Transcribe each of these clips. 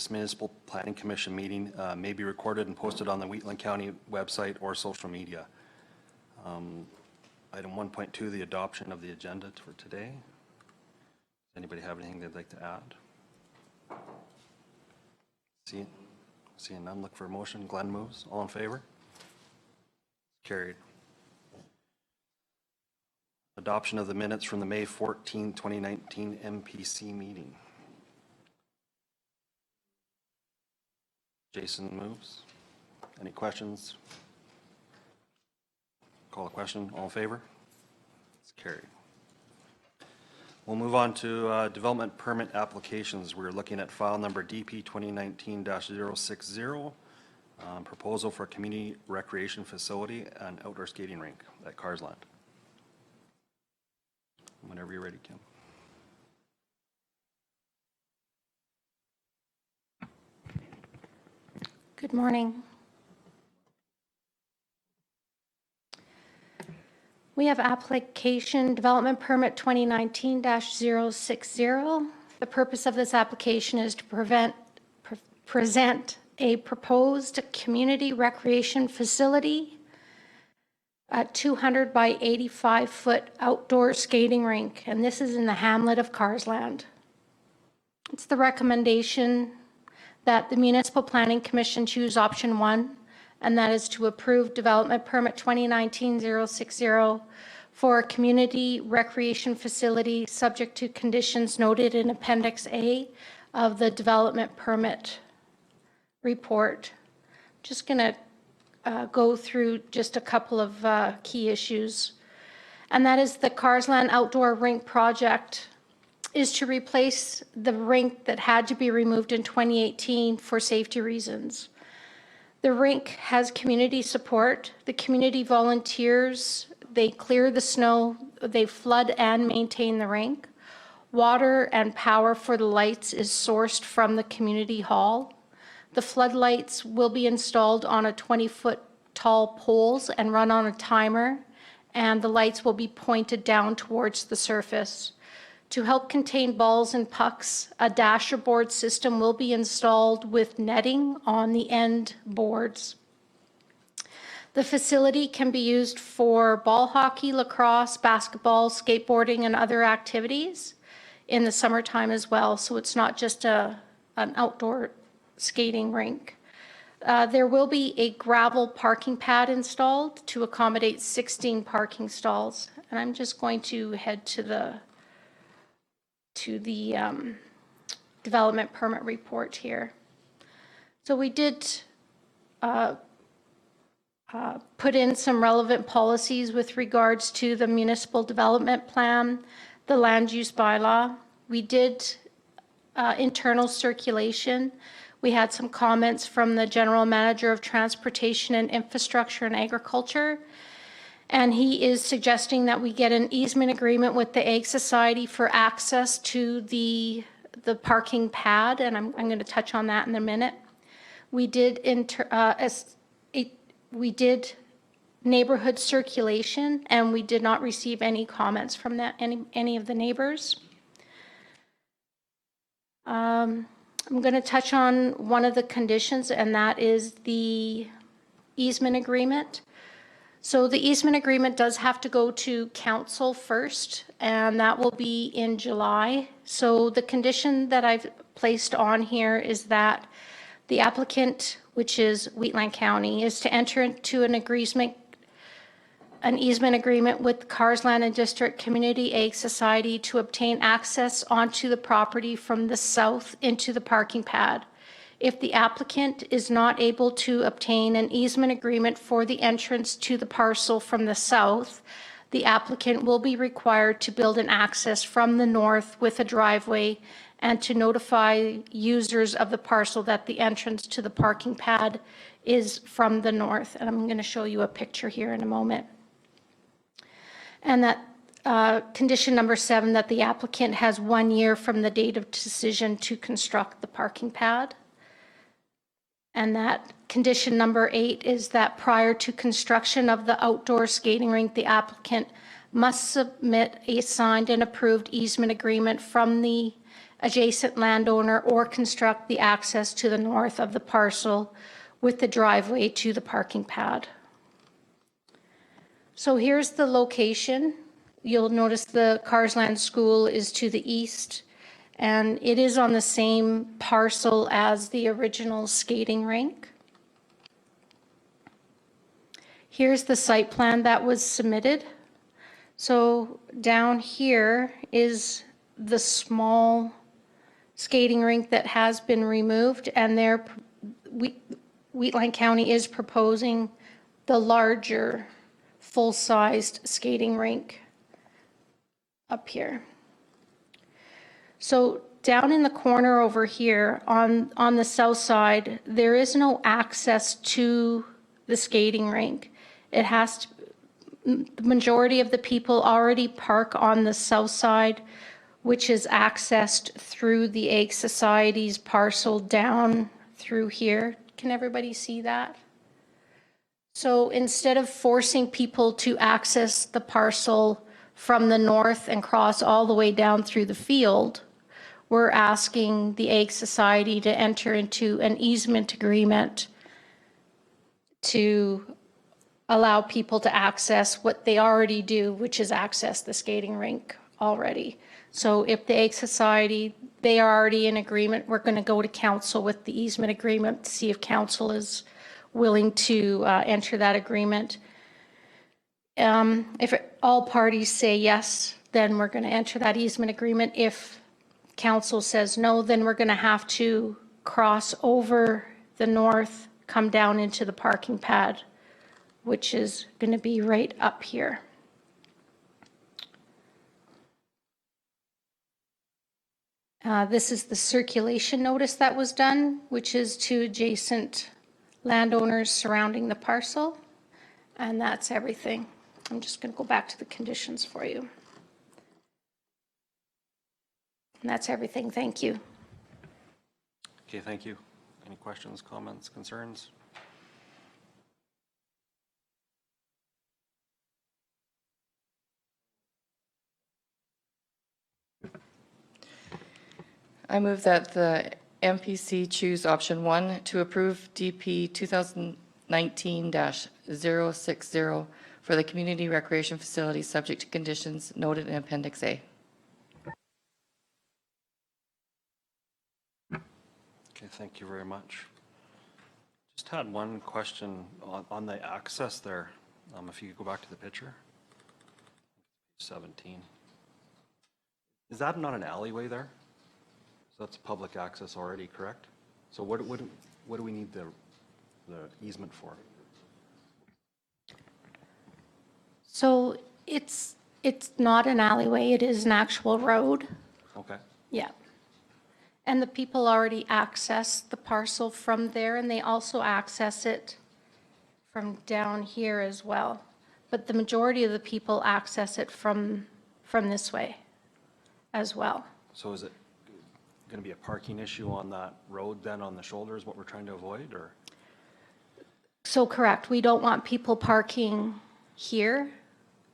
This Municipal Planning Commission meeting may be recorded and posted on the Wheatland County website or social media. Item 1.2, the adoption of the agenda for today. Does anybody have anything they'd like to add? Seeing none, look for a motion. Glenn moves. All in favor? Carried. Adoption of the minutes from the May 14, 2019 MPC meeting. Jason moves. Any questions? Call a question. All in favor? It's carried. We'll move on to development permit applications. We're looking at file number DP 2019-060, proposal for community recreation facility and outdoor skating rink at Carsland. Whenever you're ready, Kim. Good morning. We have application development permit 2019-060. The purpose of this application is to present a proposed community recreation facility, a 200 by 85 foot outdoor skating rink, and this is in the hamlet of Carsland. It's the recommendation that the Municipal Planning Commission choose option 1, and that is to approve development permit 2019-060 for a community recreation facility subject to conditions noted in Appendix A of the development permit report. Just going to go through just a couple of key issues, and that is the Carsland Outdoor Rink project is to replace the rink that had to be removed in 2018 for safety reasons. The rink has community support. The community volunteers, they clear the snow, they flood and maintain the rink. Water and power for the lights is sourced from the community hall. The floodlights will be installed on a 20-foot tall poles and run on a timer, and the lights will be pointed down towards the surface. To help contain balls and pucks, a dashboard system will be installed with netting on the end boards. The facility can be used for ball hockey, lacrosse, basketball, skateboarding, and other activities in the summertime as well. So it's not just an outdoor skating rink. There will be a gravel parking pad installed to accommodate 16 parking stalls. And I'm just going to head to the development permit report here. So we did put in some relevant policies with regards to the municipal development plan, the land use bylaw. We did internal circulation. We had some comments from the General Manager of Transportation and Infrastructure and Agriculture, and he is suggesting that we get an easement agreement with the Ag Society for access to the parking pad, and I'm going to touch on that in a minute. We did neighborhood circulation, and we did not receive any comments from any of the neighbors. I'm going to touch on one of the conditions, and that is the easement agreement. So the easement agreement does have to go to council first, and that will be in July. So the condition that I've placed on here is that the applicant, which is Wheatland County, is to enter into an easement agreement with Carsland and District Community Ag Society to obtain access onto the property from the south into the parking pad. If the applicant is not able to obtain an easement agreement for the entrance to the parcel from the south, the applicant will be required to build an access from the north with a driveway and to notify users of the parcel that the entrance to the parking pad is from the north. And I'm going to show you a picture here in a moment. And that condition number 7, that the applicant has 1 year from the date of decision to construct the parking pad. And that condition number 8 is that prior to construction of the outdoor skating rink, the applicant must submit a signed and approved easement agreement from the adjacent landowner or construct the access to the north of the parcel with the driveway to the parking pad. So here's the location. You'll notice the Carsland School is to the east, and it is on the same parcel as the original skating rink. Here's the site plan that was submitted. So down here is the small skating rink that has been removed, and Wheatland County is proposing the larger full-sized skating rink up here. So down in the corner over here on the south side, there is no access to the skating rink. It has to, the majority of the people already park on the south side, which is accessed through the Egg Society's parcel down through here. Can everybody see that? So instead of forcing people to access the parcel from the north and cross all the way down through the field, we're asking the Egg Society to enter into an easement agreement to allow people to access what they already do, which is access the skating rink already. So if the Egg Society, they are already in agreement, we're going to go to council with the easement agreement to see if council is willing to enter that agreement. If all parties say yes, then we're going to enter that easement agreement. If council says no, then we're going to have to cross over the north, come down into the parking pad, which is going to be right up here. This is the circulation notice that was done, which is to adjacent landowners surrounding the parcel, and that's everything. I'm just going to go back to the conditions for you. And that's everything. Thank you. Okay, thank you. Any questions, comments, concerns? I move that the MPC choose option 1 to approve DP 2019-060 for the community recreation facility subject to conditions noted in Appendix A. Okay, thank you very much. Just had one question on the access there. If you could go back to the picture. 17. Is that not an alleyway there? So that's public access already, correct? So what do we need the easement for? So it's not an alleyway, it is an actual road. Okay. Yeah. And the people already access the parcel from there, and they also access it from down here as well. But the majority of the people access it from this way as well. So is it going to be a parking issue on that road then on the shoulder is what we're trying to avoid, or? So correct, we don't want people parking here.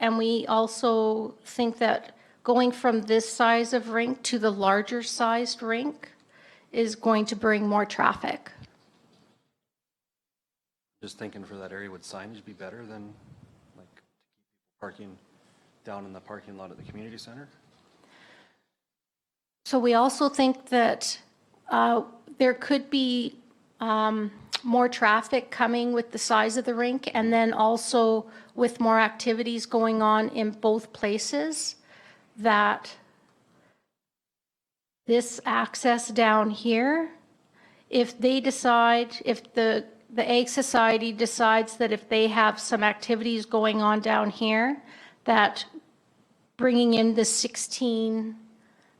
And we also think that going from this size of rink to the larger sized rink is going to bring more traffic. Just thinking for that area, would signage be better than like to keep people parking down in the parking lot at the community center? So we also think that there could be more traffic coming with the size of the rink, and then also with more activities going on in both places, that this access down here, if they decide, if the Egg Society decides that if they have some activities going on down here, that bringing in the 16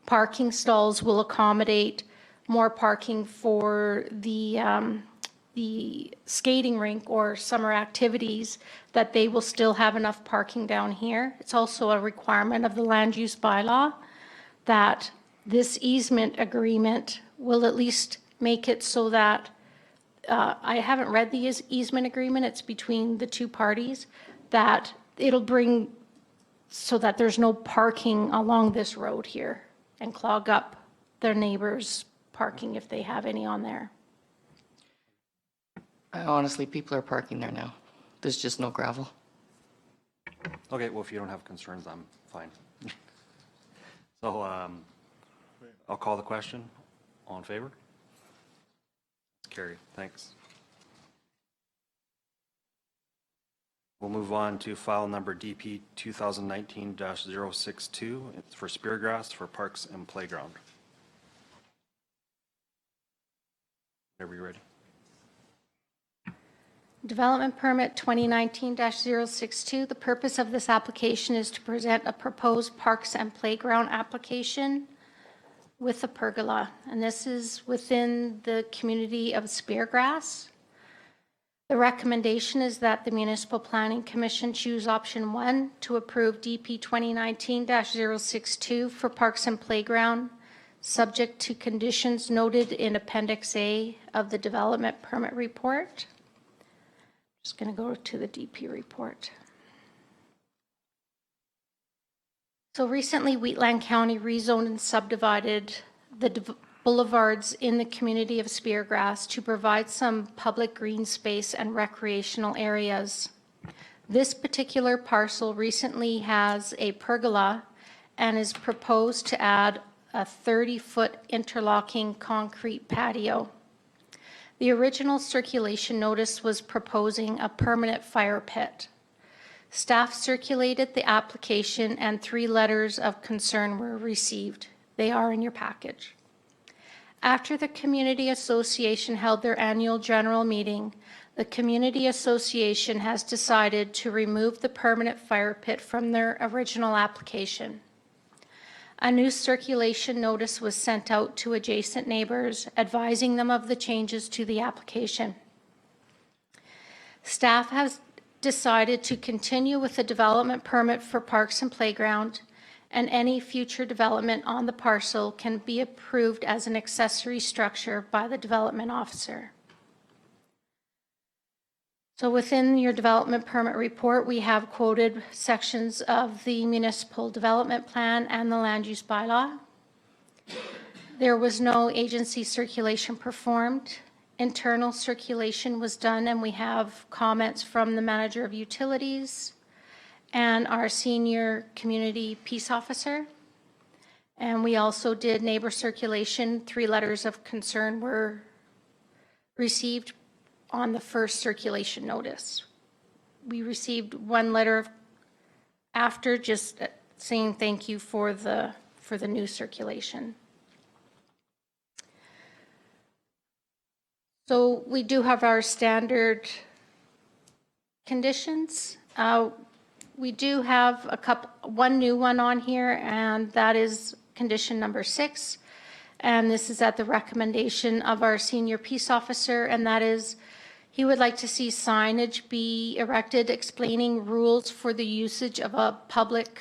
parking stalls will accommodate more parking for the skating rink or summer activities, that they will still have enough parking down here. It's also a requirement of the land use bylaw that this easement agreement will at least make it so that, I haven't read the easement agreement, it's between the two parties, that it'll bring so that there's no parking along this road here and clog up their neighbors' parking if they have any on there. Honestly, people are parking there now. There's just no gravel. Okay, well, if you don't have concerns, I'm fine. So I'll call the question. All in favor? Carried, thanks. We'll move on to file number DP 2019-062. It's for Speargrass for Parks and Playground. Are we ready? Development permit 2019-062. The purpose of this application is to present a proposed parks and playground application with a pergola, and this is within the community of Speargrass. The recommendation is that the Municipal Planning Commission choose option 1 to approve DP 2019-062 for parks and playground, subject to conditions noted in Appendix A of the development permit report. Just going to go to the DP report. So recently, Wheatland County rezoned and subdivided the boulevards in the community of Speargrass to provide some public green space and recreational areas. This particular parcel recently has a pergola and is proposed to add a 30-foot interlocking concrete patio. The original circulation notice was proposing a permanent fire pit. Staff circulated the application and 3 letters of concern were received. They are in your package. After the Community Association held their annual general meeting, the Community Association has decided to remove the permanent fire pit from their original application. A new circulation notice was sent out to adjacent neighbors, advising them of the changes to the application. Staff has decided to continue with the development permit for parks and playground, and any future development on the parcel can be approved as an accessory structure by the development officer. So within your development permit report, we have quoted sections of the municipal development plan and the land use bylaw. There was no agency circulation performed. Internal circulation was done, and we have comments from the manager of utilities and our senior community peace officer. And we also did neighbor circulation. 3 letters of concern were received on the first circulation notice. We received 1 letter after, just saying thank you for the new circulation. So we do have our standard conditions. We do have one new one on here, and that is condition number 6. And this is at the recommendation of our senior peace officer, and that is he would like to see signage be erected explaining rules for the usage of a public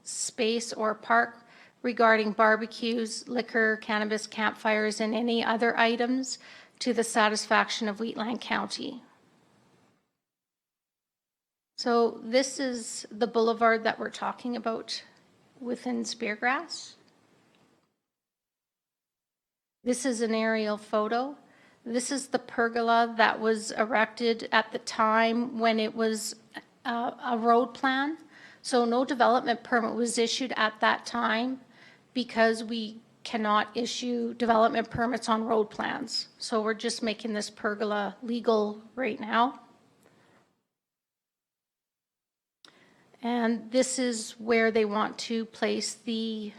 space or park regarding barbecues, liquor, cannabis, campfires, and any other items to the satisfaction of Wheatland County. So this is the boulevard that we're talking about within Speargrass. This is an aerial photo. This is the pergola that was erected at the time when it was a road plan. So no development permit was issued at that time because we cannot issue development permits on road plans. So we're just making this pergola legal right now. And this is where they want to place the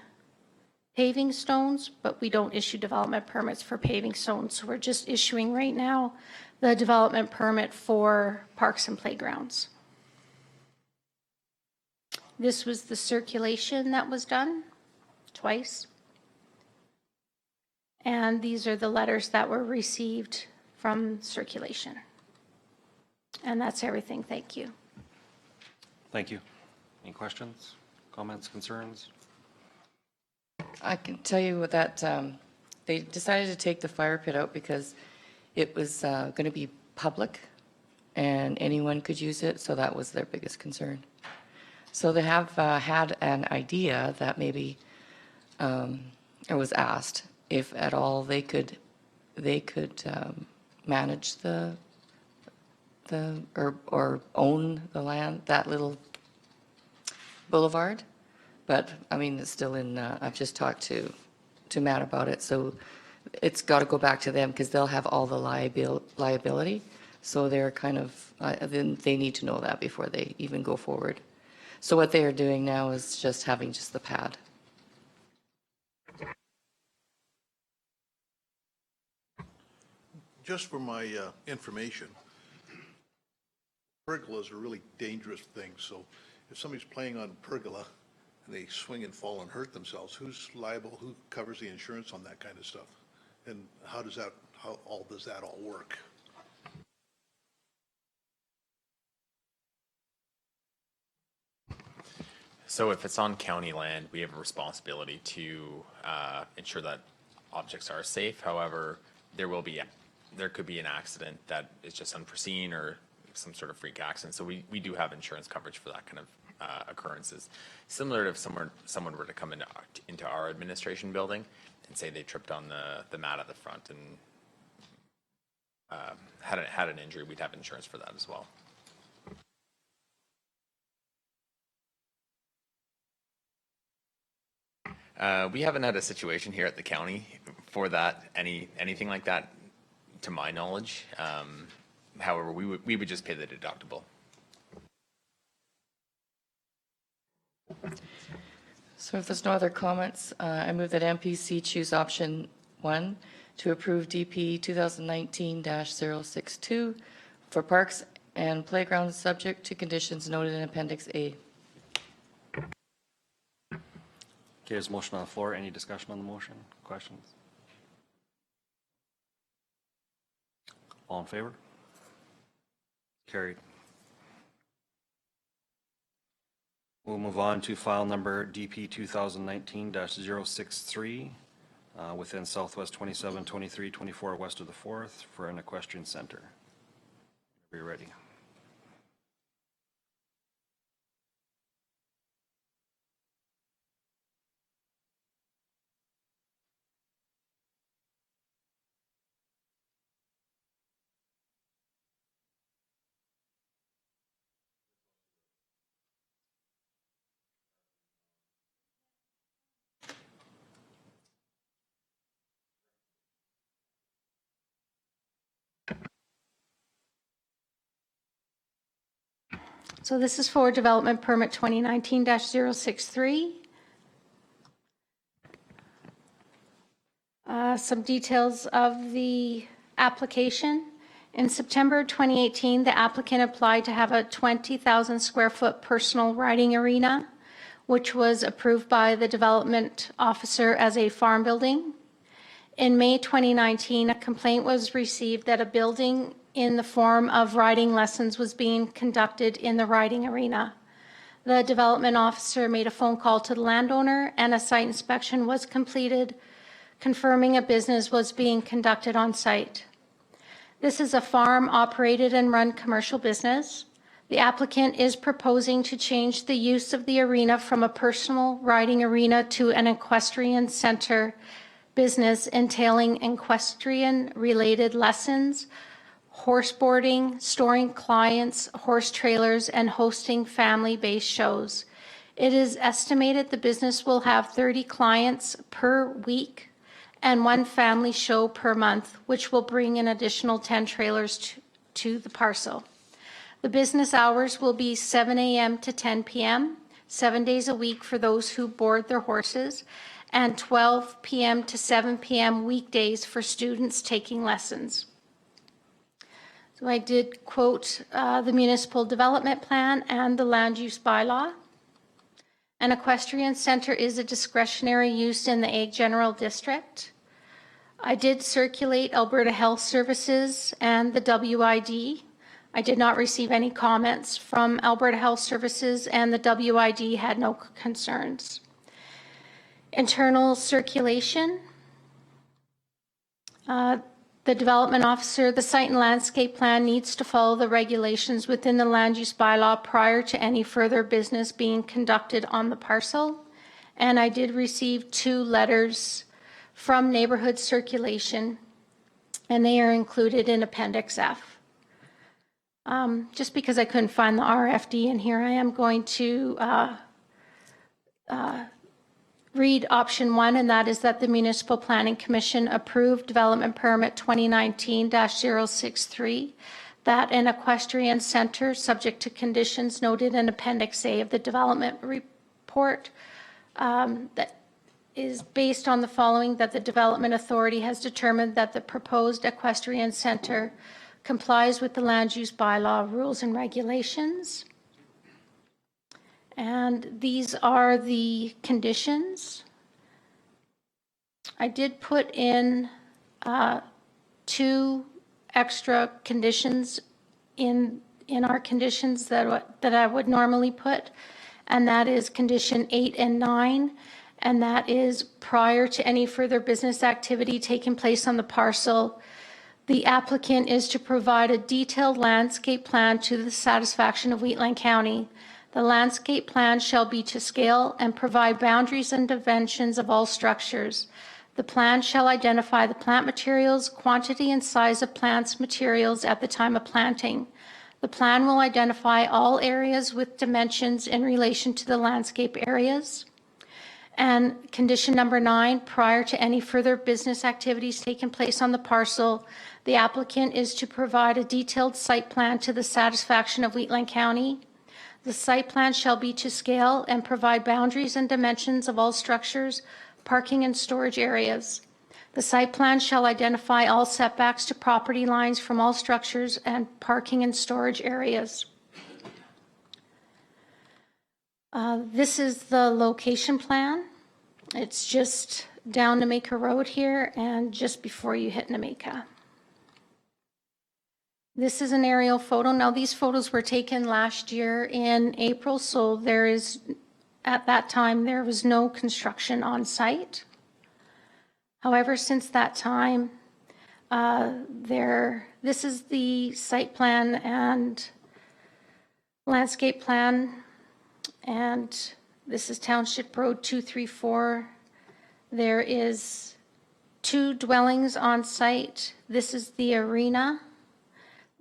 paving stones, but we don't issue development permits for paving stones. So we're just issuing right now the development permit for parks and playgrounds. This was the circulation that was done twice. And these are the letters that were received from circulation. And that's everything. Thank you. Thank you. Any questions, comments, concerns? I can tell you that they decided to take the fire pit out because it was going to be public and anyone could use it, so that was their biggest concern. So they have had an idea that maybe, it was asked, if at all they could manage or own the land, that little boulevard. But, I mean, it's still in, I've just talked to Matt about it, so it's got to go back to them because they'll have all the liability. So they're kind of, then they need to know that before they even go forward. So what they are doing now is just having just the pad. Just for my information, pergolas are really dangerous things, so if somebody's playing on pergola and they swing and fall and hurt themselves, who's liable, who covers the insurance on that kind of stuff? And how does that all work? So if it's on county land, we have a responsibility to ensure that objects are safe. However, there could be an accident that is just unforeseen or some sort of freak accident. So we do have insurance coverage for that kind of occurrences. Similar to if someone were to come into our administration building and say they tripped on the mat at the front and had an injury, we'd have insurance for that as well. We haven't had a situation here at the county for that, anything like that, to my knowledge. However, we would just pay the deductible. So if there's no other comments, I move that MPC choose option 1 to approve DP 2019-062 for parks and playgrounds subject to conditions noted in Appendix A. Okay, there's a motion on the floor. Any discussion on the motion? Questions? All in favor? Carried. We'll move on to file number DP 2019-063 within Southwest 27, 23, 24 west of the 4th for an equestrian center. Are you ready? So this is for development permit 2019-063. Some details of the application. In September 2018, the applicant applied to have a 20,000 square foot personal riding arena, which was approved by the development officer as a farm building. In May 2019, a complaint was received that a building in the form of riding lessons was being conducted in the riding arena. The development officer made a phone call to the landowner and a site inspection was completed, confirming a business was being conducted on site. This is a farm operated and run commercial business. The applicant is proposing to change the use of the arena from a personal riding arena to an equestrian center business entailing equestrian-related lessons, horseboarding, storing clients, horse trailers, and hosting family-based shows. It is estimated the business will have 30 clients per week and 1 family show per month, which will bring an additional 10 trailers to the parcel. The business hours will be 7 a.m. to 10 p.m., 7 days a week for those who board their horses, and 12 p.m. to 7 p.m. weekdays for students taking lessons. So I did quote the municipal development plan and the land use bylaw. An equestrian center is a discretionary use in the Ag General District. I did circulate Alberta Health Services and the WID. I did not receive any comments from Alberta Health Services, and the WID had no concerns. Internal circulation. The development officer, the site and landscape plan needs to follow the regulations within the land use bylaw prior to any further business being conducted on the parcel. And I did receive 2 letters from neighborhood circulation, and they are included in Appendix F. Just because I couldn't find the RFD in here, I am going to read option 1, and that is that the Municipal Planning Commission approved development permit 2019-063, that an equestrian center, subject to conditions noted in Appendix A of the development report, that is based on the following: that the Development Authority has determined that the proposed equestrian center complies with the land use bylaw rules and regulations. And these are the conditions. I did put in 2 extra conditions in our conditions that I would normally put, and that is condition 8 and 9, and that is prior to any further business activity taking place on the parcel, the applicant is to provide a detailed landscape plan to the satisfaction of Wheatland County. The landscape plan shall be to scale and provide boundaries and dimensions of all structures. The plan shall identify the plant materials, quantity and size of plants materials at the time of planting. The plan will identify all areas with dimensions in relation to the landscape areas. And condition number 9, prior to any further business activities taking place on the parcel, the applicant is to provide a detailed site plan to the satisfaction of Wheatland County. The site plan shall be to scale and provide boundaries and dimensions of all structures, parking and storage areas. The site plan shall identify all setbacks to property lines from all structures and parking and storage areas. This is the location plan. It's just down Nameka Road here and just before you hit Nameka. This is an aerial photo. Now, these photos were taken last year in April, so at that time, there was no construction on site. However, since that time, this is the site plan and landscape plan, and this is Township Road 234. There is 2 dwellings on site. This is the arena.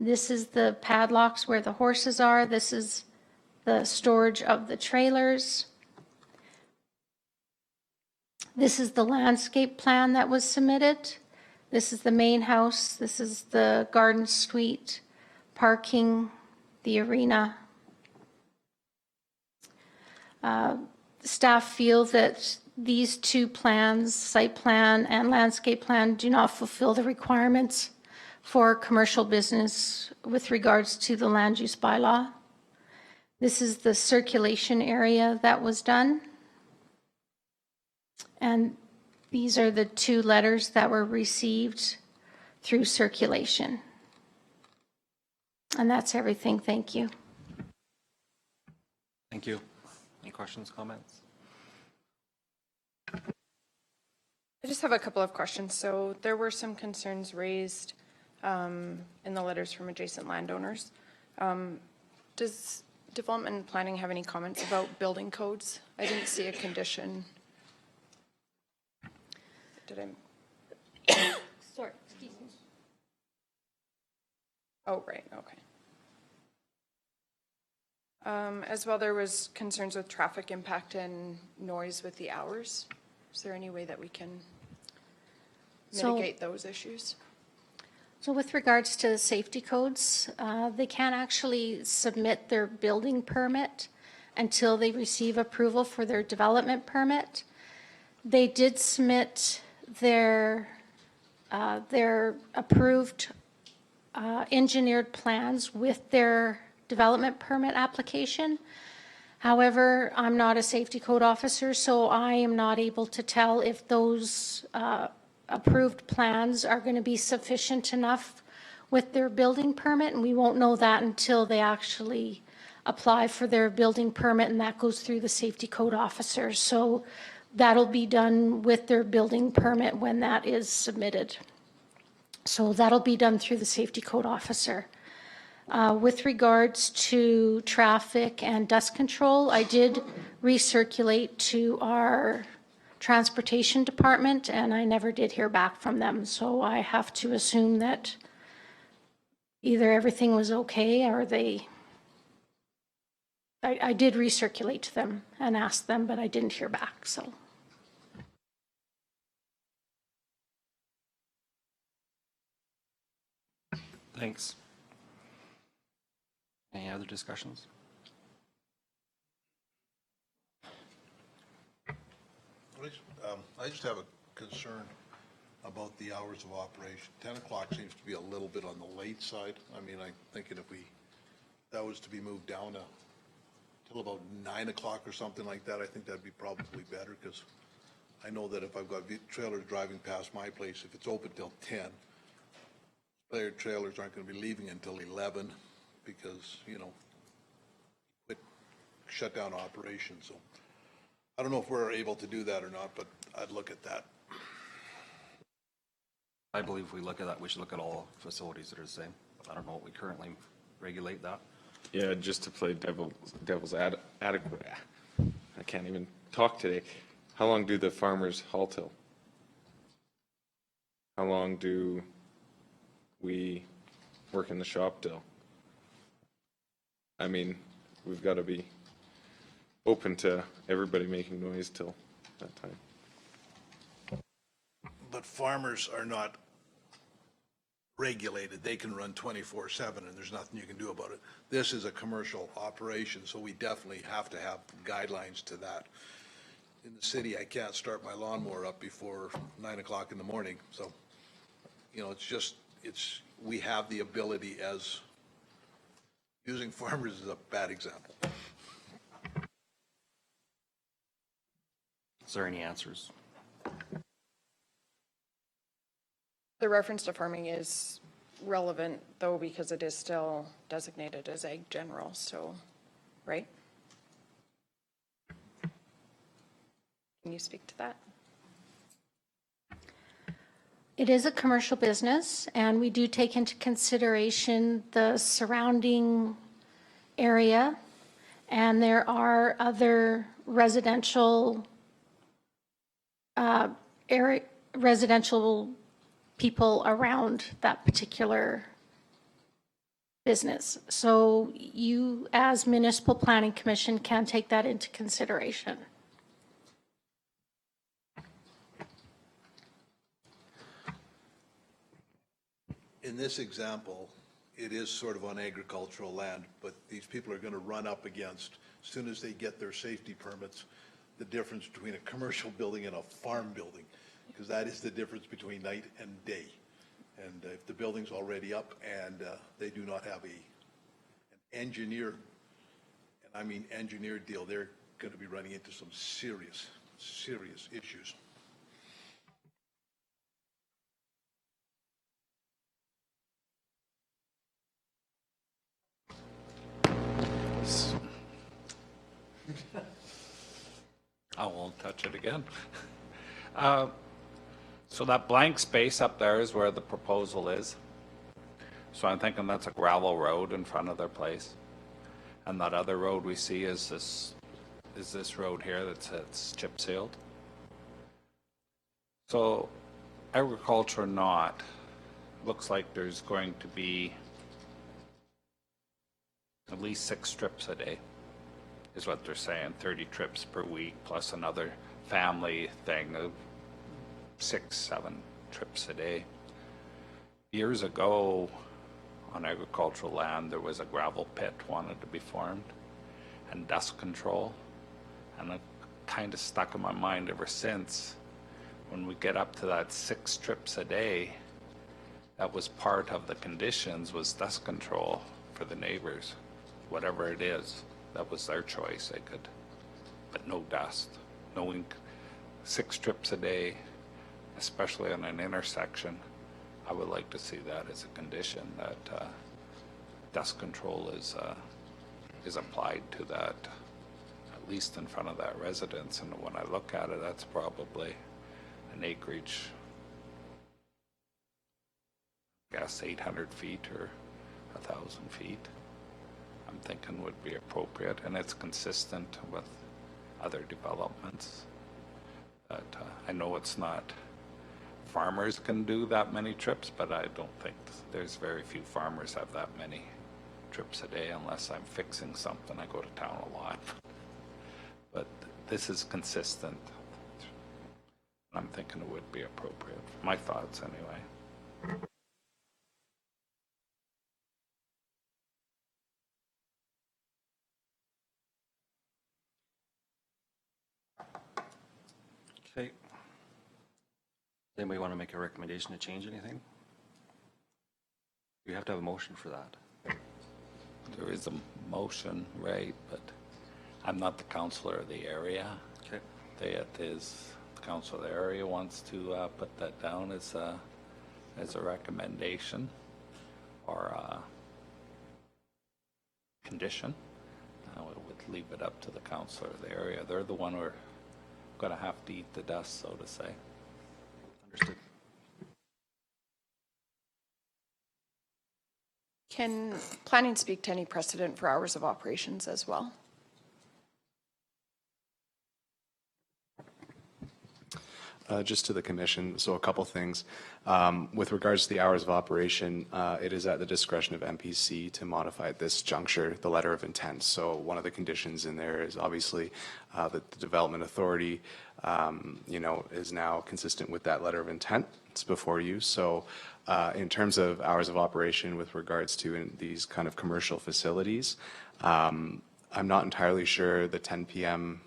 This is the padlocks where the horses are. This is the storage of the trailers. This is the landscape plan that was submitted. This is the main house. This is the garden suite, parking, the arena. Staff feel that these 2 plans, site plan and landscape plan, do not fulfill the requirements for commercial business with regards to the land use bylaw. This is the circulation area that was done. And these are the 2 letters that were received through circulation. And that's everything. Thank you. Thank you. Any questions, comments? I just have a couple of questions. So there were some concerns raised in the letters from adjacent landowners. Does development and planning have any comments about building codes? I didn't see a condition. Did I? Sorry, excuse me. Oh, right, okay. As well, there was concerns with traffic impact and noise with the hours. Is there any way that we can mitigate those issues? So with regards to the safety codes, they can't actually submit their building permit until they receive approval for their development permit. They did submit their approved engineered plans with their development permit application. However, I'm not a safety code officer, so I am not able to tell if those approved plans are going to be sufficient enough with their building permit, and we won't know that until they actually apply for their building permit, and that goes through the safety code officer. So that'll be done with their building permit when that is submitted. So that'll be done through the safety code officer. With regards to traffic and dust control, I did recirculate to our Transportation Department, and I never did hear back from them. So I have to assume that either everything was okay or I did recirculate to them and ask them, but I didn't hear back, so. Thanks. Any other discussions? I just have a concern about the hours of operation. 10 o'clock seems to be a little bit on the late side. I mean, I'm thinking if that was to be moved down till about 9 o'clock or something like that, I think that'd be probably better, because I know that if I've got trailers driving past my place, if it's open till 10, player trailers aren't going to be leaving until 11 because, it shut down operations. So I don't know if we're able to do that or not, but I'd look at that. I believe if we look at that, we should look at all facilities that are the same. I don't know what we currently regulate that. Yeah, just to play devil's adequate. I can't even talk today. How long do the farmers haul till? How long do we work in the shop till? I mean, we've got to be open to everybody making noise till that time. But farmers are not regulated. They can run 24/7 and there's nothing you can do about it. This is a commercial operation, so we definitely have to have guidelines to that. In the city, I can't start my lawnmower up before 9 o'clock in the morning. So, we have the ability as, using farmers is a bad example. Is there any answers? The reference to farming is relevant, though, because it is still designated as ag general, so, right? Can you speak to that? It is a commercial business, and we do take into consideration the surrounding area, and there are other residential people around that particular business. So you, as Municipal Planning Commission, can take that into consideration. In this example, it is sort of on agricultural land, but these people are going to run up against, as soon as they get their safety permits, the difference between a commercial building and a farm building, because that is the difference between night and day. And if the building's already up and they do not have an engineered, and I mean engineered deal, they're going to be running into some serious, serious issues. I won't touch it again. So that blank space up there is where the proposal is. So I'm thinking that's a gravel road in front of their place. And that other road we see is this road here that's chip sealed. So agriculture or not, looks like there's going to be at least 6 trips a day, is what they're saying, 30 trips per week, plus another family thing of 6, 7 trips a day. Years ago, on agricultural land, there was a gravel pit wanted to be formed, and dust control, and it kind of stuck in my mind ever since. When we get up to that 6 trips a day, that was part of the conditions, was dust control for the neighbors, whatever it is. That was their choice. They could, but no dust, no ink. 6 trips a day, especially on an intersection. I would like to see that as a condition, that dust control is applied to that, at least in front of that residence. And when I look at it, that's probably an acreage, I guess 800 feet or 1,000 feet. I'm thinking would be appropriate, and it's consistent with other developments. But I know it's not, farmers can do that many trips, but I don't think, there's very few farmers have that many trips a day unless I'm fixing something. I go to town a lot. But this is consistent. I'm thinking it would be appropriate. My thoughts, anyway. Okay. Anybody want to make a recommendation to change anything? You have to have a motion for that. There is a motion, right, but I'm not the counselor of the area. Okay. The council of the area wants to put that down as a recommendation or a condition. I would leave it up to the councilor of the area. They're the one who are going to have to eat the dust, so to say. Understood. Can planning speak to any precedent for hours of operations as well? Just to the commission, so a couple things. With regards to the hours of operation, it is at the discretion of MPC to modify at this juncture the letter of intent. So one of the conditions in there is obviously that the development authority, is now consistent with that letter of intent. It's before you. So in terms of hours of operation with regards to these kind of commercial facilities, I'm not entirely sure the 10 p.m.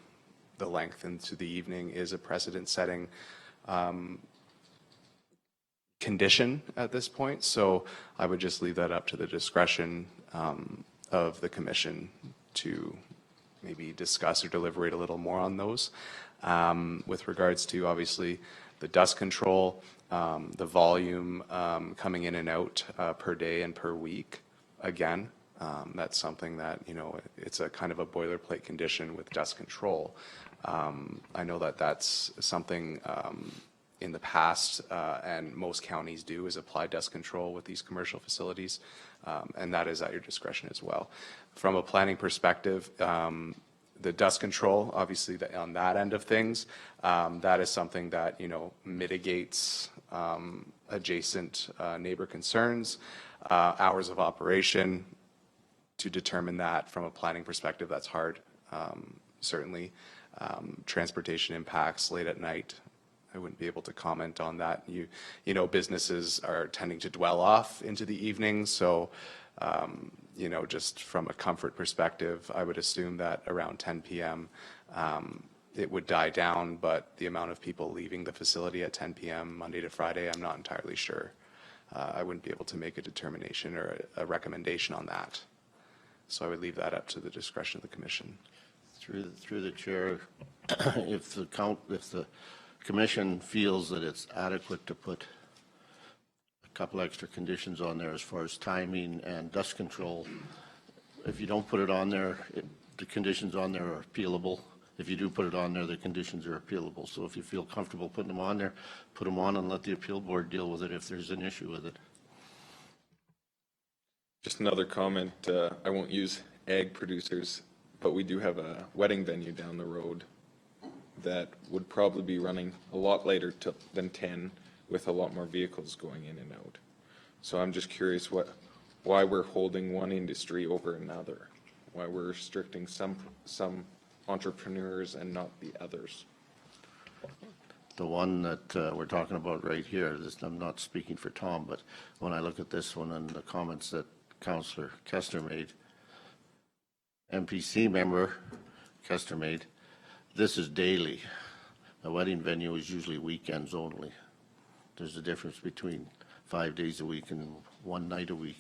the length into the evening is a precedent-setting condition at this point. So I would just leave that up to the discretion of the commission to maybe discuss or deliberate a little more on those. With regards to obviously the dust control, the volume coming in and out per day and per week, again, that's something that, it's a kind of a boilerplate condition with dust control. I know that that's something in the past, and most counties do, is apply dust control with these commercial facilities, and that is at your discretion as well. From a planning perspective, the dust control, obviously on that end of things, that is something that, mitigates adjacent neighbor concerns, hours of operation. To determine that from a planning perspective, that's hard, certainly. Transportation impacts late at night, I wouldn't be able to comment on that. Businesses are tending to dwell off into the evening, so just from a comfort perspective, I would assume that around 10 p.m. It would die down, but the amount of people leaving the facility at 10 p.m. Monday to Friday, I'm not entirely sure. I wouldn't be able to make a determination or a recommendation on that. So I would leave that up to the discretion of the commission. Through the chair, if the commission feels that it's adequate to put a couple extra conditions on there as far as timing and dust control, if you don't put it on there, the conditions on there are appealable. If you do put it on there, the conditions are appealable. So if you feel comfortable putting them on there, put them on and let the appeal board deal with it if there's an issue with it. Just another comment, I won't use ag producers, but we do have a wedding venue down the road that would probably be running a lot later than 10 with a lot more vehicles going in and out. So I'm just curious why we're holding one industry over another, why we're restricting some entrepreneurs and not the others. The one that we're talking about right here, I'm not speaking for Tom, but when I look at this one and the comments that Councillor Kester made, MPC member Kester made, this is daily. A wedding venue is usually weekends only. There's a difference between 5 days a week and one night a week.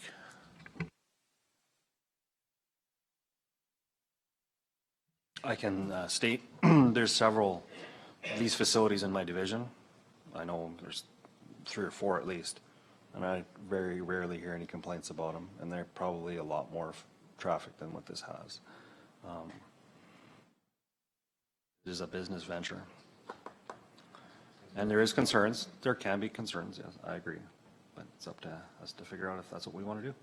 I can state there's several of these facilities in my division. I know there's 3 or 4 at least, and I very rarely hear any complaints about them, and they're probably a lot more traffic than what this has. It is a business venture. And there is concerns. There can be concerns, yes, I agree. But it's up to us to figure out if that's what we want to do.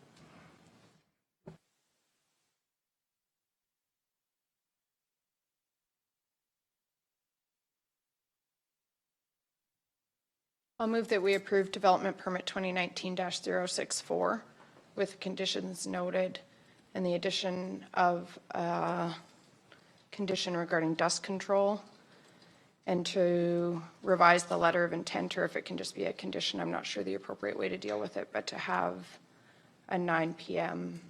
I'll move that we approve development permit 2019-064 with conditions noted and the addition of a condition regarding dust control and to revise the letter of intent, or if it can just be a condition, I'm not sure the appropriate way to deal with it, but to have a 9 p.m.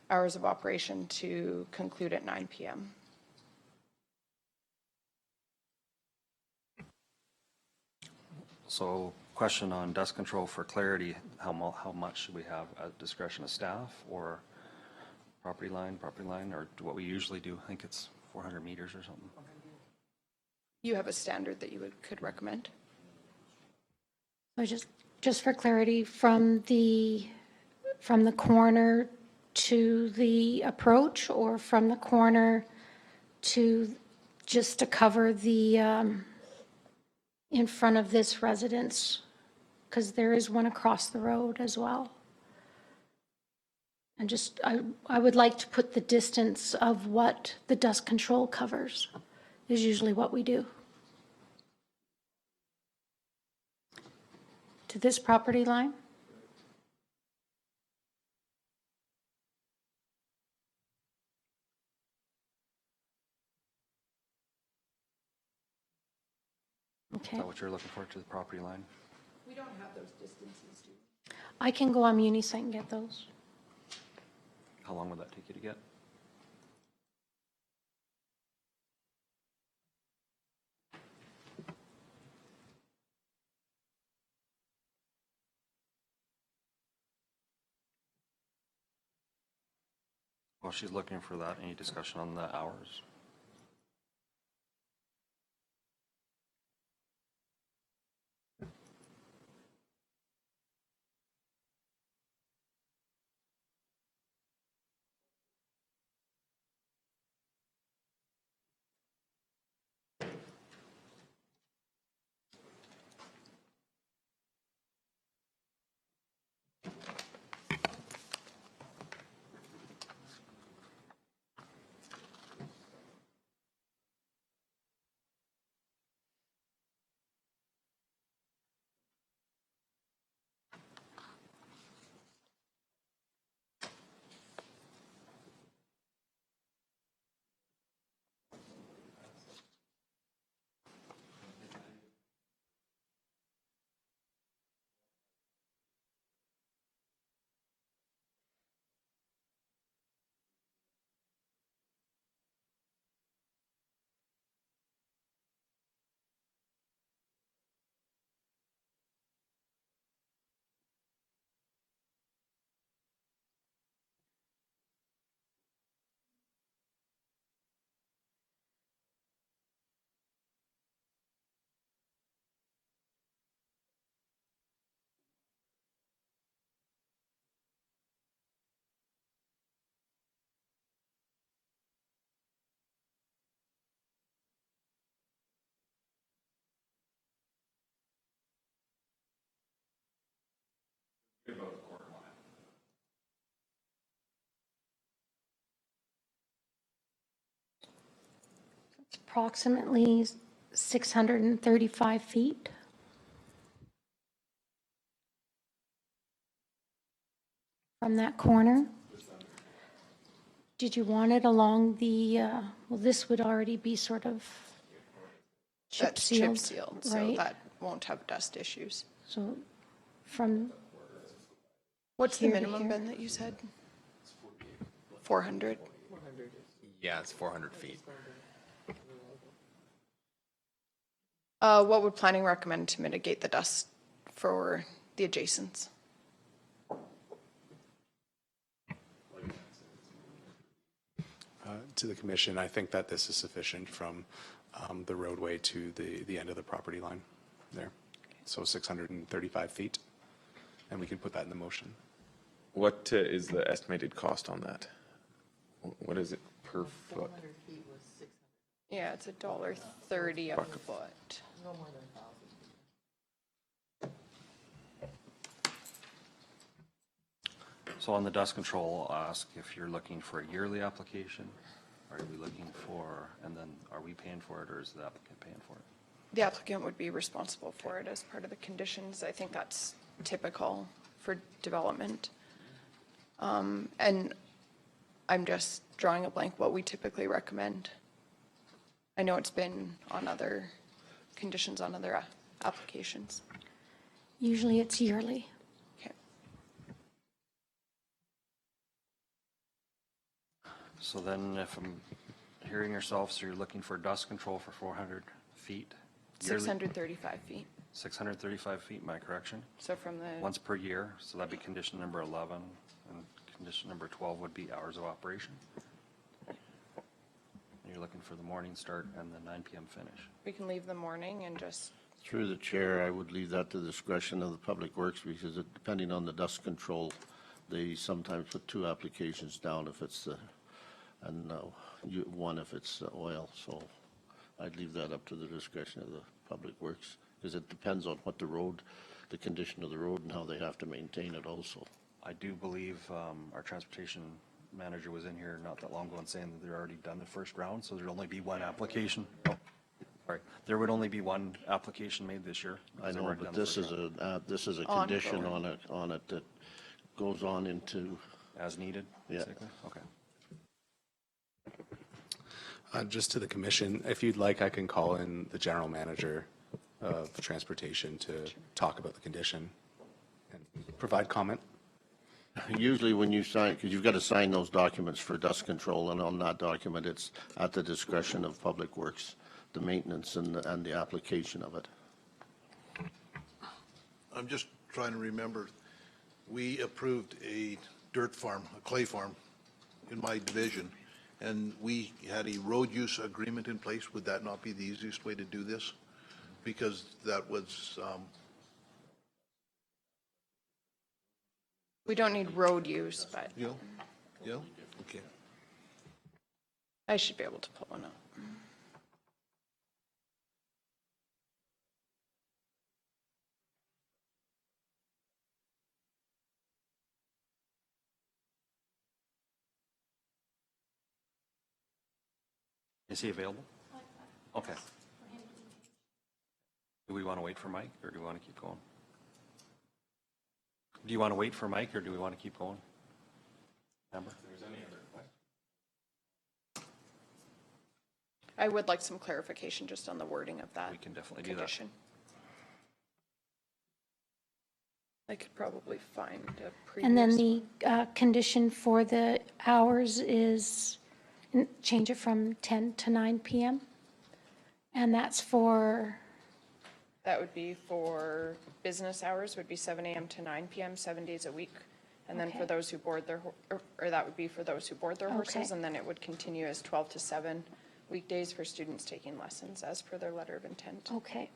Hours of operation to conclude at 9 p.m. So question on dust control for clarity, how much should we have at discretion of staff or property line, or what we usually do? I think it's 400 meters or something. You have a standard that you could recommend? So just for clarity, from the corner to the approach, or from the corner to just to cover the in front of this residence, because there is one across the road as well. And just, I would like to put the distance of what the dust control covers, is usually what we do. To this property line? Is Okay. that what you're looking for, to the property line? We don't have those distances, do we? I can go on Munisite and get those. How long would that take you to get? While she's looking for that, any discussion on the hours? It's approximately 635 feet. From that corner. Did you want it along the, well, this would already be sort of chip That's chip sealed, sealed, so right? that won't have dust issues. So from, What's the Here to minimum, here. Ben, that you said? 400? Yeah, it's 400 feet. What would planning recommend to mitigate the dust for the adjacents? To the commission, I think that this is sufficient from the roadway to the end of the property line there. So 635 feet, and we can put that in the motion. What is the estimated cost on that? What is it per foot? Yeah, it's $1.30 a foot. So on the dust control, I'll ask if you're looking for a yearly application, are we looking for, and then are we paying for it, or is the applicant paying for it? the applicant would be responsible for it as part of the conditions. I think that's typical for development. And I'm just drawing a blank what we typically recommend. I know it's been on other conditions on other applications. Usually it's yearly. Okay. So then if I'm hearing yourself, so you're looking for dust control for 400 feet? yearly? 635 feet. 635 feet, my correction? So from the, Once per year, so that'd be condition number 11, and condition number 12 would be hours of operation. And you're looking for the morning start and the 9 PM finish. we can leave the morning and just, Through the chair, I would leave that to the discretion of the Public Works because depending on the dust control, they sometimes put 2 applications down if it's the, and 1 if it's the oil. So I'd leave that up to the discretion of the Public Works because it depends on what the road, the condition of the road and how they have to maintain it also. I do believe our transportation manager was in here not that long ago and saying that they're already done the first round, so there'd only be 1 application. Oh, sorry, there would only be 1 application made this year. I because they've know, already but done the this first is round. this is a condition on it that goes on into, As needed, Yeah. basically? Okay. Just to the commission, if you'd like, I can call in the general manager of transportation to talk about the condition and provide comment. usually when you sign, because you've got to sign those documents for dust control, and on that document, it's at the discretion of Public Works, the maintenance and the application of it. I'm just trying to remember, we approved a dirt farm, a clay farm in my division, and we had a road use agreement in place. Would that not be the easiest way to do this? Because that was, we don't need road use, but okay. I should be able to pull one up. Is he available? Okay. Do we want to wait for Mike, or do we want to keep going? Do you want to wait for Mike, or do we want to keep going? Amber? I would like some clarification just on the wording of that We can definitely do that. condition. I could probably find a previous. And then the condition for the hours is change it from 10 to 9 PM? And that's for, That would be for business hours, would be 7 AM to 9 PM, 7 days a week. And then for Okay. those who board their, or that would be for those who board their horses. Okay. And then it would continue as 12 to 7 weekdays for students taking lessons as per their letter of intent. okay.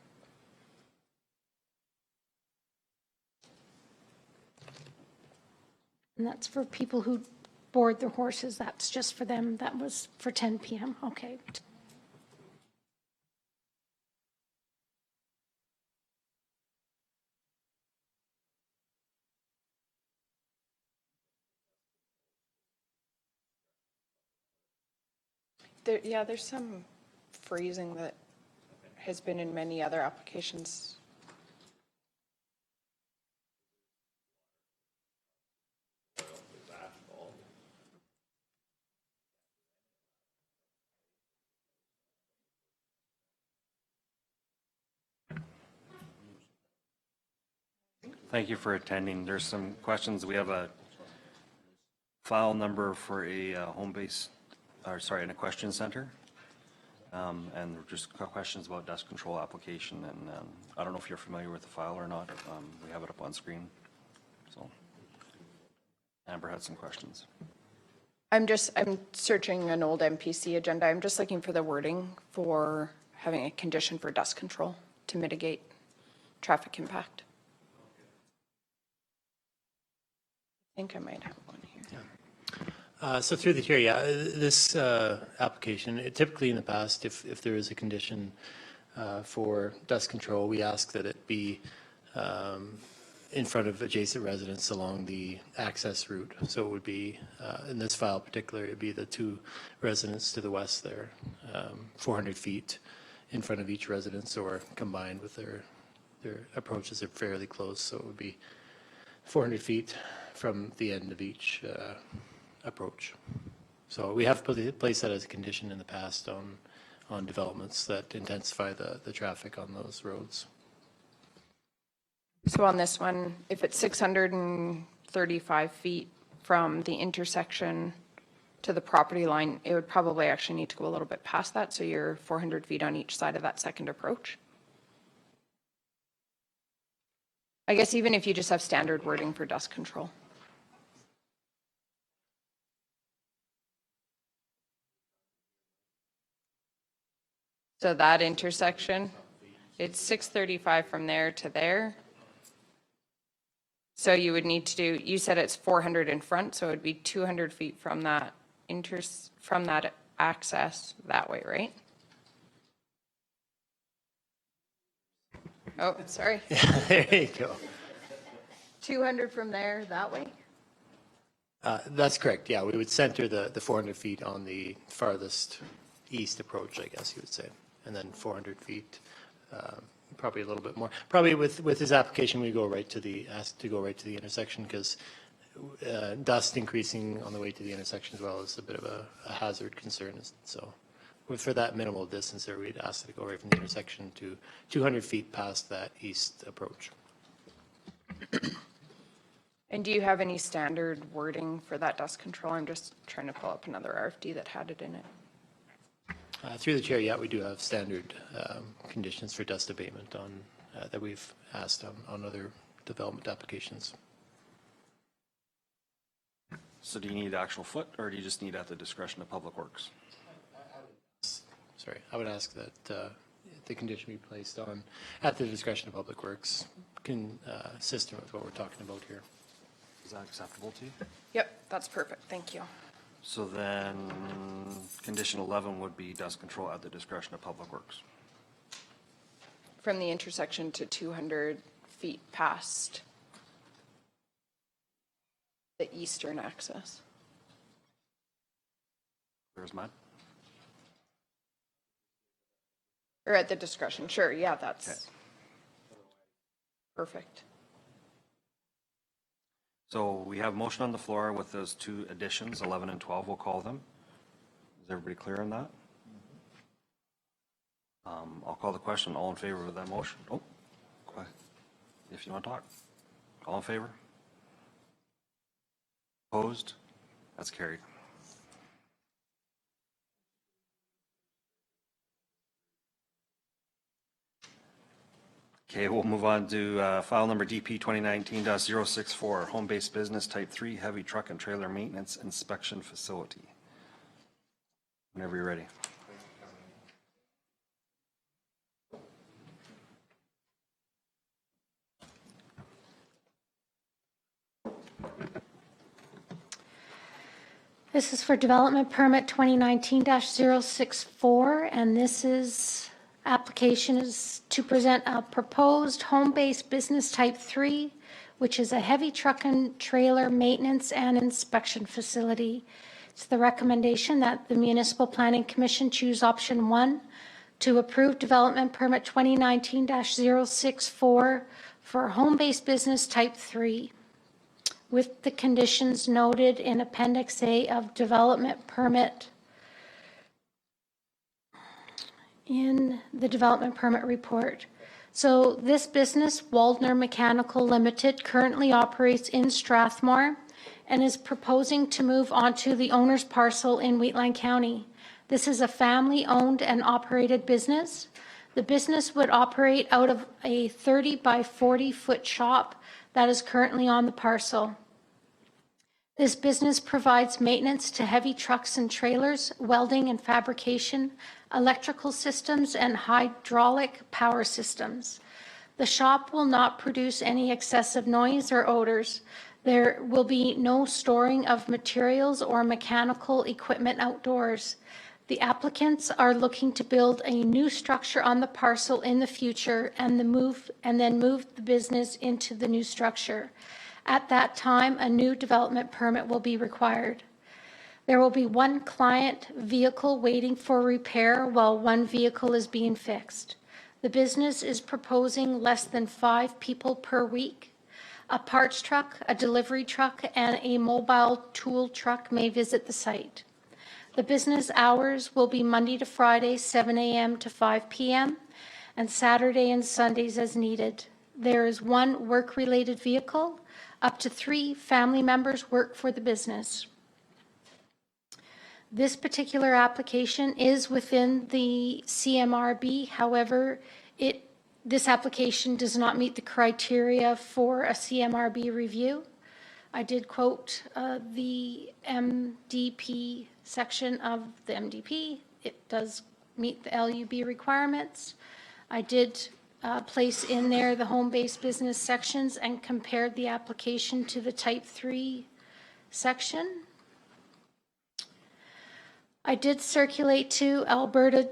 And that's for people who board their horses, that's just for them, that was for 10 PM, okay. There, yeah, there's some phrasing that has been in many other applications. Thank you for attending. There's some questions. We have a file number for a home-based, or sorry, an equestrian center. And just questions about dust control application. And I don't know if you're familiar with the file or not. We have it up on screen. So Amber had some questions. I'm searching an old MPC agenda. I'm just looking for the wording for having a condition for dust control to mitigate traffic impact. I think I might have one here. So through the chair, yeah, this application, typically in the past, if there is a condition for dust control, we ask that it be in front of adjacent residents along the access route. So it would be, in this file particularly, it'd be the 2 residents to the west there, 400 feet in front of each residence or combined with their approaches are fairly close, so it would be 400 feet from the end of each approach. So we have placed that as a condition in the past on developments that intensify the traffic on those roads. So on this one, if it's 635 feet from the intersection to the property line, it would probably actually need to go a little bit past that, so you're 400 feet on each side of that second approach. I guess even if you just have standard wording for dust control. So that intersection, it's 635 from there to there. So you would need to do, you said it's 400 in front, so it would be 200 feet from that from that access that way, right? Oh, sorry. There you go. 200 from there that way? That's correct. Yeah, we would center the 400 feet on the farthest east approach, I guess you would say, and then 400 feet, probably a little bit more. Probably with his application, we go right to the intersection because dust increasing on the way to the intersection as well is a bit of a hazard concern. So for that minimal distance there, we'd ask to go right from the intersection to 200 feet past that east approach. And do you have any standard wording for that dust control? I'm just trying to pull up another RFD that had it in it. Through the chair, yeah, we do have standard conditions for dust abatement on that we've asked on other development applications. So do you need actual foot, or do you just need at the discretion of Public Works? Sorry, I would ask that the condition be placed on at the discretion of Public Works, consistent with what we're talking about here. Is that acceptable to you? Yep, that's perfect. Thank you. So then, condition 11 would be dust control at the discretion of Public Works. From the intersection to 200 feet past the eastern access. There's mine. Or at the discretion, sure, yeah, that's Okay. Perfect. So we have motion on the floor with those two additions, 11 and 12, we'll call them. Is everybody clear on that? I'll call the question. All in favor of that motion? Oh, go ahead. If you want to talk. All in favor? Opposed? That's carried. Okay, we'll move on to file number DP 2019-064, home-based business type 3 heavy truck and trailer maintenance inspection facility. Whenever you're ready. This is for development permit 2019-064, and this is, application is to present a proposed home-based business type 3, which is a heavy truck and trailer maintenance and inspection facility. It's the recommendation that the Municipal Planning Commission choose option 1 to approve development permit 2019-064 for home-based business type 3, with the conditions noted in Appendix A of development permit in the development permit report. So this business, Waldner Mechanical Limited, currently operates in Strathmore and is proposing to move onto the owner's parcel in Wheatland County. This is a family-owned and operated business. The business would operate out of a 30 by 40 foot shop that is currently on the parcel. This business provides maintenance to heavy trucks and trailers, welding and fabrication, electrical systems, and hydraulic power systems. The shop will not produce any excessive noise or odors. There will be no storing of materials or mechanical equipment outdoors. The applicants are looking to build a new structure on the parcel in the future and then move the business into the new structure. At that time, a new development permit will be required. There will be one client vehicle waiting for repair while one vehicle is being fixed. The business is proposing less than 5 people per week. A parts truck, a delivery truck, and a mobile tool truck may visit the site. The business hours will be Monday to Friday, 7 a.m. to 5 p.m., and Saturday and Sundays as needed. There is one work-related vehicle. Up to 3 family members work for the business. This particular application is within the CMRB. However, this application does not meet the criteria for a CMRB review. I did quote the MDP section of the MDP. It does meet the LUB requirements. I did place in there the home-based business sections and compared the application to the type 3 section. I did circulate to Alberta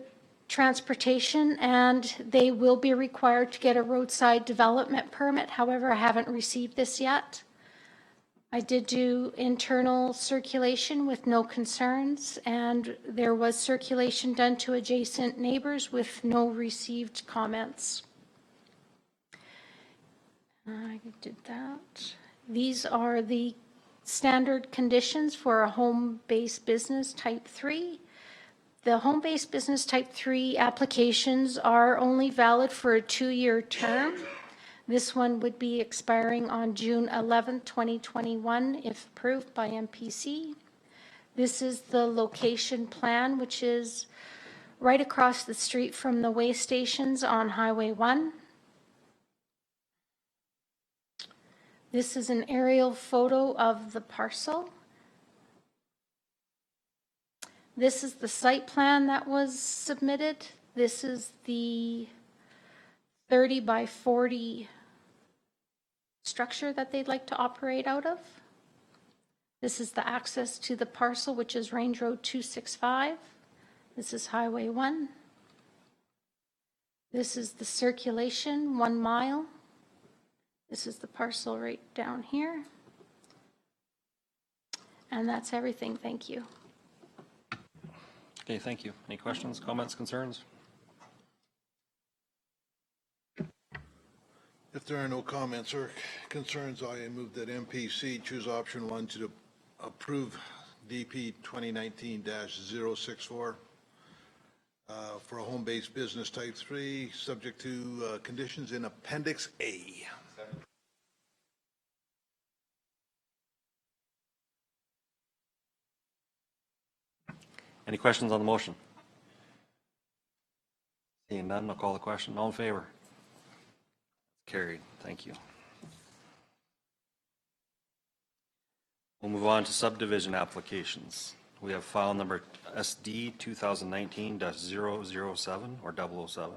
Transportation, and they will be required to get a roadside development permit. However, I haven't received this yet. I did do internal circulation with no concerns, and there was circulation done to adjacent neighbors with no received comments. I did that. These are the standard conditions for a home-based business type 3. The home-based business type 3 applications are only valid for a 2-year term. This one would be expiring on June 11, 2021, if approved by MPC. This is the location plan, which is right across the street from the way stations on Highway 1. This is an aerial photo of the parcel. This is the site plan that was submitted. This is the 30 by 40 structure that they'd like to operate out of. This is the access to the parcel, which is Range Road 265. This is Highway 1. This is the circulation, 1 mile. This is the parcel right down here. And that's everything. Thank you. Okay, thank you. Any questions, comments, concerns? If there are no comments or concerns, I move that MPC choose option 1 to approve DP 2019-064 for a home-based business type 3, subject to conditions in Appendix A. Any questions on the motion? Seeing none, I'll call the question. All in favor? Carried. Thank you. We'll move on to subdivision applications. We have file number SD 2019-007 or 007.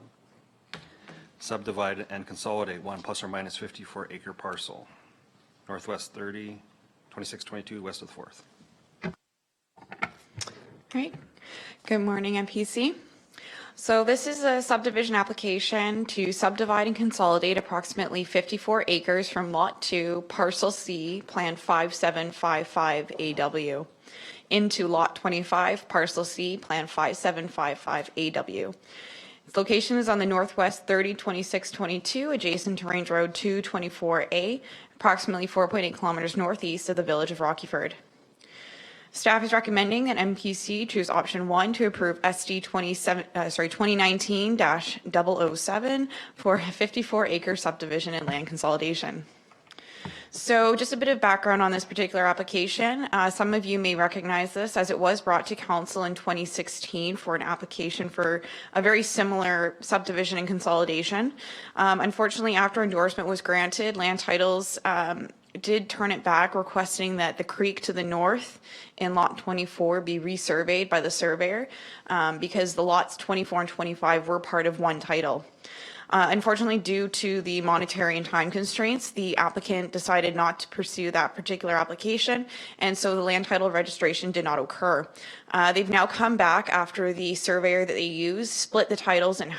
Subdivide and consolidate 1 plus or minus 54 acre parcel. Northwest 30, 2622 west of the 4th. Great. Good morning, MPC. So this is a subdivision application to subdivide and consolidate approximately 54 acres from Lot 2, Parcel C, Plan 5755AW, into Lot 25, Parcel C, Plan 5755AW. Its location is on the Northwest 30, 2622, adjacent to Range Road 224A, approximately 4.8 kilometers northeast of the village of Rockyford. Staff is recommending that MPC choose option 1 to approve SD 2019-007 for a 54-acre subdivision and land consolidation. So just a bit of background on this particular application. Some of you may recognize this as it was brought to council in 2016 for an application for a very similar subdivision and consolidation. Unfortunately, after endorsement was granted, land titles did turn it back, requesting that the creek to the north in lot 24 be resurveyed by the surveyor because the lots 24 and 25 were part of one title. Unfortunately, due to the monetary and time constraints, the applicant decided not to pursue that particular application, and so the land title registration did not occur. They've now come back after the surveyor that they used split the titles in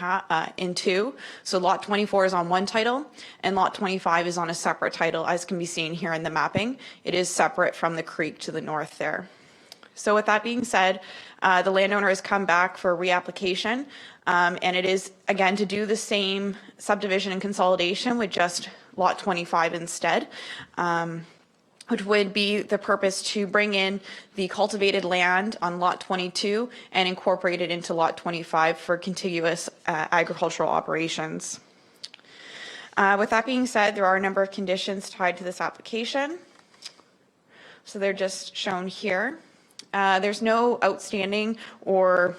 two. So lot 24 is on one title, and lot 25 is on a separate title, as can be seen here in the mapping. It is separate from the creek to the north there. So with that being said, the landowner has come back for reapplication, and it is, again, to do the same subdivision and consolidation with just Lot 25 instead, which would be the purpose to bring in the cultivated land on Lot 22 and incorporate it into Lot 25 for contiguous agricultural operations. With that being said, there are a number of conditions tied to this application. So they're just shown here. There's no outstanding or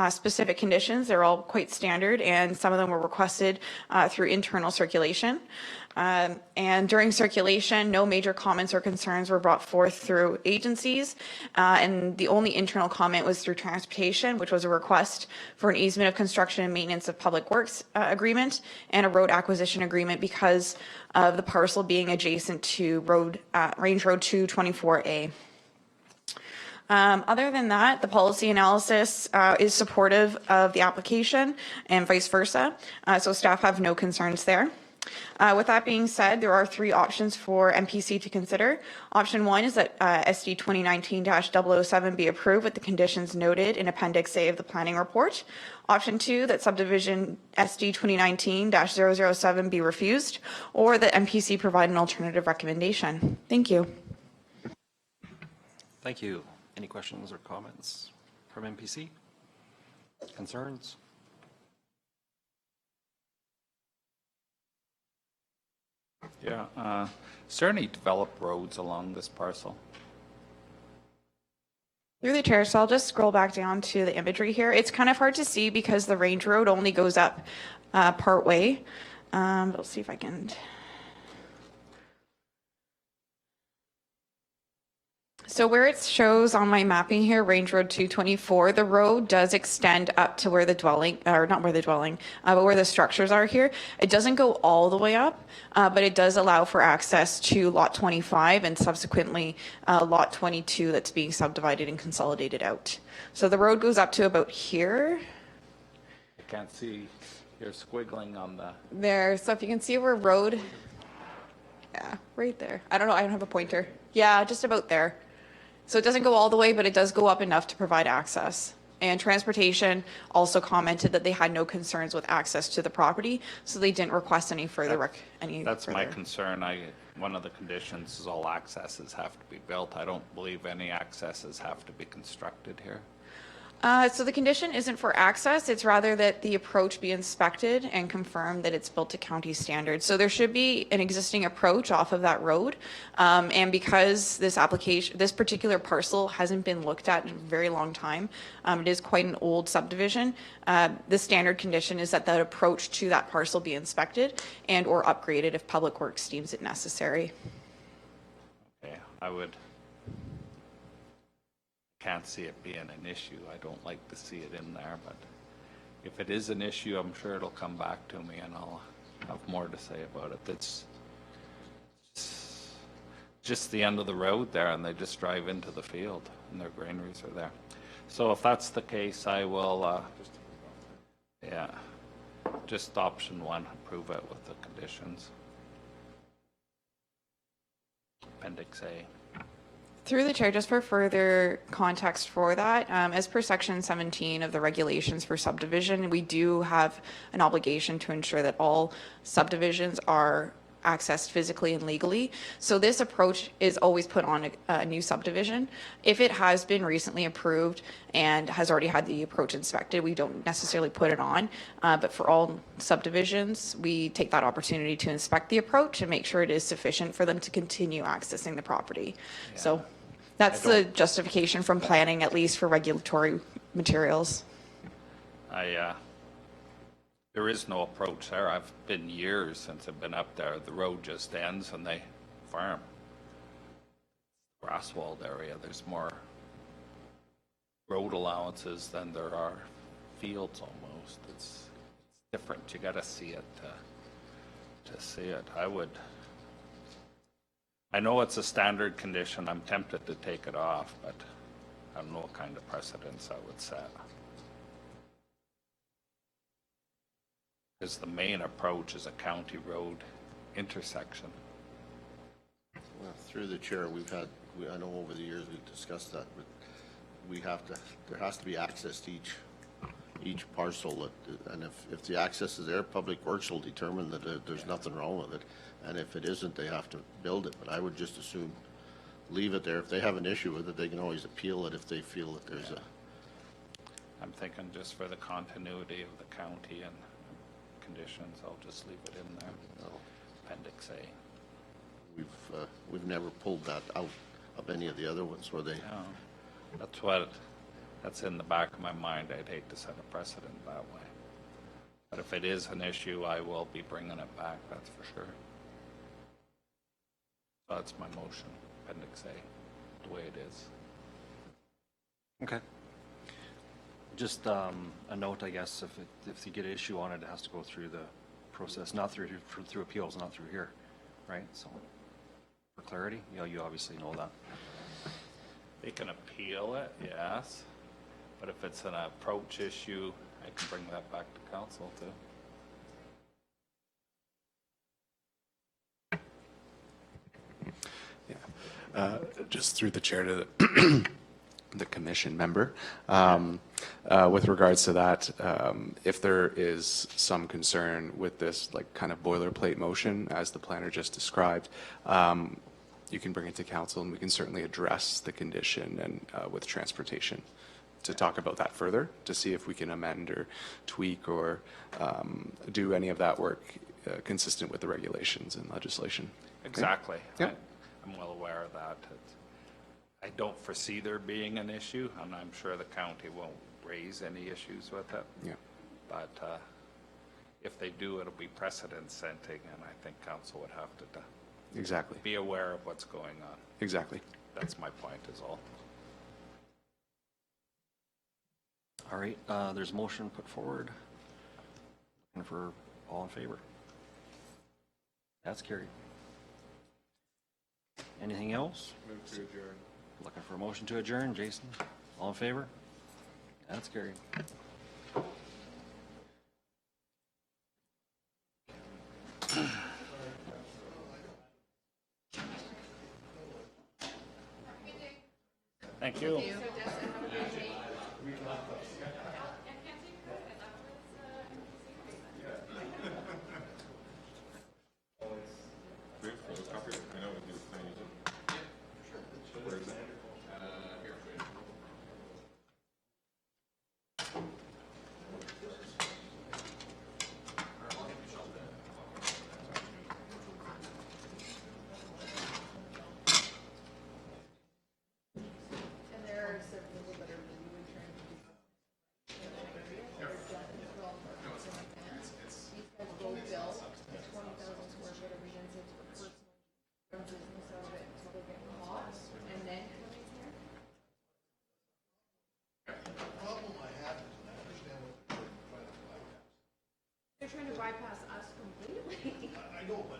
specific conditions. They're all quite standard, and some of them were requested through internal circulation. And during circulation, no major comments or concerns were brought forth through agencies. And the only internal comment was through transportation, which was a request for an easement of construction and maintenance of public works agreement and a road acquisition agreement because of the parcel being adjacent to Range Road 224A. Other than that, the policy analysis is supportive of the application and vice versa. So staff have no concerns there. With that being said, there are 3 options for MPC to consider. Option 1 is that SD 2019-007 be approved with the conditions noted in Appendix A of the planning report. Option 2, that subdivision SD 2019-007 be refused, or that MPC provide an alternative recommendation. Thank you. Thank you. Any questions or comments from MPC? Concerns? Yeah, is there any developed roads along this parcel? Through the chair, so I'll just scroll back down to the imagery here. It's kind of hard to see because the range road only goes up part way. But let's see if I can. So where it shows on my mapping here, Range Road 224, the road does extend up to where the dwelling, or not where the dwelling, but where the structures are here. It doesn't go all the way up, but it does allow for access to Lot 25 and subsequently Lot 22 that's being subdivided and consolidated out. So the road goes up to about here. I can't see, you're squiggling on the... There, so if you can see where road, yeah, right there. I don't know, I don't have a pointer. Yeah, just about there. So it doesn't go all the way, but it does go up enough to provide access. And transportation also commented that they had no concerns with access to the property, so they didn't request any further. That's my concern. One of the conditions is all accesses have to be built. I don't believe any accesses have to be constructed here. So the condition isn't for access, it's rather that the approach be inspected and confirm that it's built to county standards. So there should be an existing approach off of that road. And because this particular parcel hasn't been looked at in a very long time, it is quite an old subdivision. The standard condition is that that approach to that parcel be inspected and or upgraded if Public Works deems it necessary. Okay, can't see it being an issue. I don't like to see it in there, but if it is an issue, I'm sure it'll come back to me and I'll have more to say about it. It's just the end of the road there and they just drive into the field and their granaries are there. So if that's the case, I will, just option 1, approve it with the conditions. Appendix A. Through the chair, just for further context for that, as per section 17 of the regulations for subdivision, we do have an obligation to ensure that all subdivisions are accessed physically and legally. So this approach is always put on a new subdivision. If it has been recently approved and has already had the approach inspected, we don't necessarily put it on. But for all subdivisions, we take that opportunity to inspect the approach and make sure it is sufficient for them to continue accessing the property. Yeah. So that's the justification from planning, at least for regulatory materials. There is no approach there. I've been years since I've been up there. The road just ends and they farm. Grasswald area, there's more road allowances than there are fields almost. It's different. You got to see it to see it. I know it's a standard condition. I'm tempted to take it off, but I don't know what kind of precedence I would set. Because the main approach is a county road intersection. Well, through the chair, I know over the years we've discussed that with there has to be access to each parcel, and if the access is there, Public Works will determine that there's nothing wrong with it, and if it isn't, they have to build it, but I would just assume leave it there. If they have an issue with it, they can always appeal it if they feel that there's a... I'm thinking just for the continuity of the county and conditions, I'll just leave it in there. Appendix A. We've never pulled that out of any of the other ones where they... That's in the back of my mind. I'd hate to set a precedent that way. But if it is an issue, I will be bringing it back, that's for sure. So that's my motion, Appendix A, the way it is. Okay. Just a note, I guess, if you get an issue on it, it has to go through the process, not through appeals, not through here, right? So for clarity, you obviously know that. They can appeal it, yes, but if it's an approach issue, I can bring that back to council too. Just through the chair to the commission member. With regards to that, if there is some concern with this like kind of boilerplate motion, as the planner just described, you can bring it to council and we can certainly address the condition and with transportation to talk about that further, to see if we can amend or tweak or do any of that work consistent with the regulations and legislation. Exactly. Yeah. I'm well aware of that. I don't foresee there being an issue, and I'm sure the county won't raise any issues with it. Yeah. But if they do, it'll be precedent setting, and I think council would have to Exactly. be aware of what's going on. Exactly. That's my point is all. All right, there's a motion put forward. Looking for all in favor. That's carried. Anything else? Move to adjourn. Looking for a motion to adjourn. Jason, all in favor? That's carried. Thank you. They're trying to bypass us completely. I know, but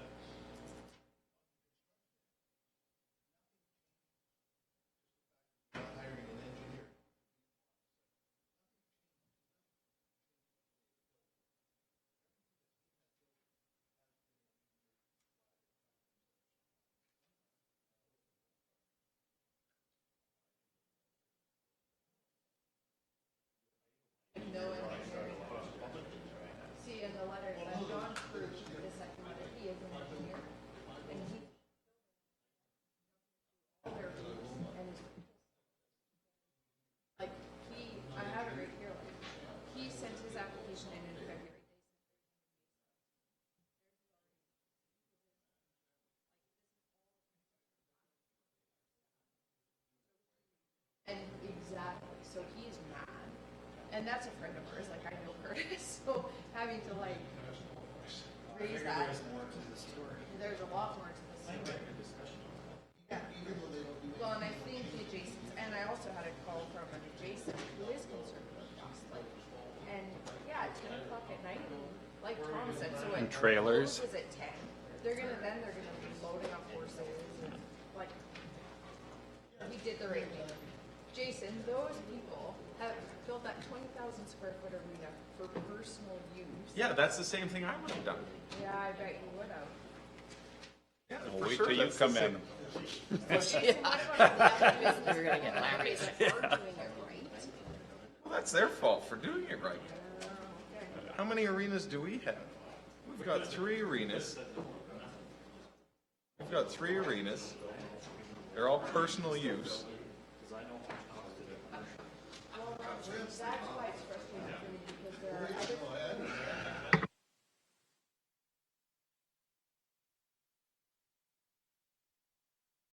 hiring an engineer. See, in the letter that John proved the second letter, he is an engineer, and he. Like, I have it right here, like, he sent his application in February. And exactly, so he's mad, and that's a friend of ours, like, I know Curtis, so having to like raise that. There's a lot more to the story. Yeah. Well, and I think the adjacent, and I also had a call from an adjacent who is concerned about cost, like, and yeah, at 10 o'clock at night, like Tom said, so And it trailers. closes at 10. They're gonna be loading up horses and like, we did the right thing. Jason, those people have built that 20,000 square foot arena for personal use. Yeah, that's the same thing I would have done. Yeah, I bet you would have. Yeah, Well, for wait sure, till you that's the come same. in. So much fun. We're gonna get Larry's. Arguing every That's their fault for doing it right. How many arenas do we have? We've got 3 arenas. We've got 3 arenas. They're all personal use.